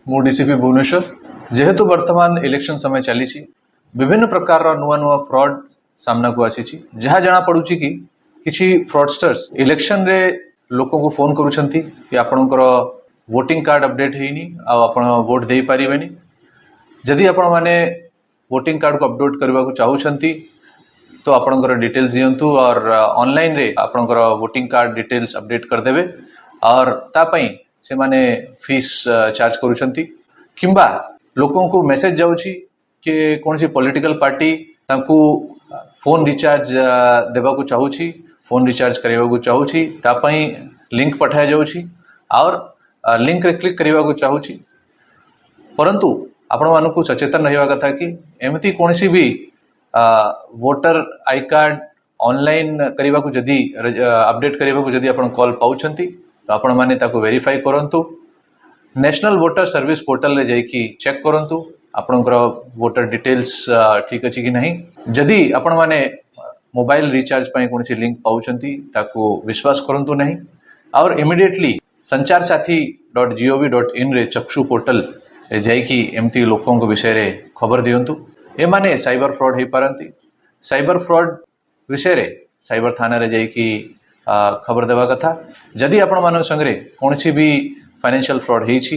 मु डीसीपी भुवनेश्वर जेहेतु वर्तमान इलेक्शन समय चली विभिन्न प्रकार नुआ नुआ फ्रॉड सामना को आसी जहाँ जना पड़ुछि कि किछि फ्रॉडस्टर्स इलेक्शन रे लोक को फोन करूछंती कि आपणकर वोटिंग कार्ड अपडेट हेनी आपण वोट दे पारिबेनी जदि आपण माने वोटिंग कार्ड को अपडेट करबा को चाहूछंती तो आपणकर डिटेल्स दियंतु और ऑनलाइन रे आपणकर वोटिंग कार्ड डिटेल्स अपडेट कर देबे और तापई से माने फीस चार्ज करूछंती किंबा लोकों को मेसेज जाउछि कि कोनसी पॉलिटिकल पार्टी तांकू फोन रिचार्ज देबा को चाहूछि फोन रिचार्ज करबा को चाहूछि तापई लिंक पठाया जाउछि और लिंक रे क्लिक करबा को चाहूछि परंतु आपण मानकू सचेतन रहबा कथा कि एमती कोनसी भी वोटर आई कार्ड ऑनलाइन करबा को जदी अपडेट करबा को जदी आपण कॉल पाउछंती तो आपण माने ताको वेरीफाई करंतु नेशनल वोटर सर्विस पोर्टल रे जाईकी चेक करंतु आपणकर वोटर डिटेल्स ठीक अछि कि नहीं जदी आपण माने मोबाइल रिचार्ज पई कोनसी लिंक पाउछंती ताको विश्वास करंतु नहीं और इमिडिएटली sancharsati.gov.in रे चक्षु पोर्टल जाईकी एमती लोकों को विषय रे खबर दियंतु ए माने साइबर फ्रॉड हे पारंती साइबर फ्रॉड विषय रे साइबर थाना रे जाईकी खबर देवा कथा जदि आपण मान संगे कोनसी भी फाइनेंशियल फ्रॉड हेछि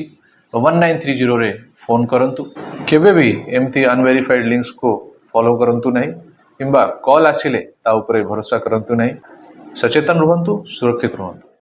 1930 रे फोन करंतु केबे भी एमती अनवेरिफाइड लिंक्स को फॉलो करंतु नहीं किंबा कॉल आसिले ता ऊपर भरोसा करंतु नहीं सचेतन रहंतु सुरक्षित रहंतु।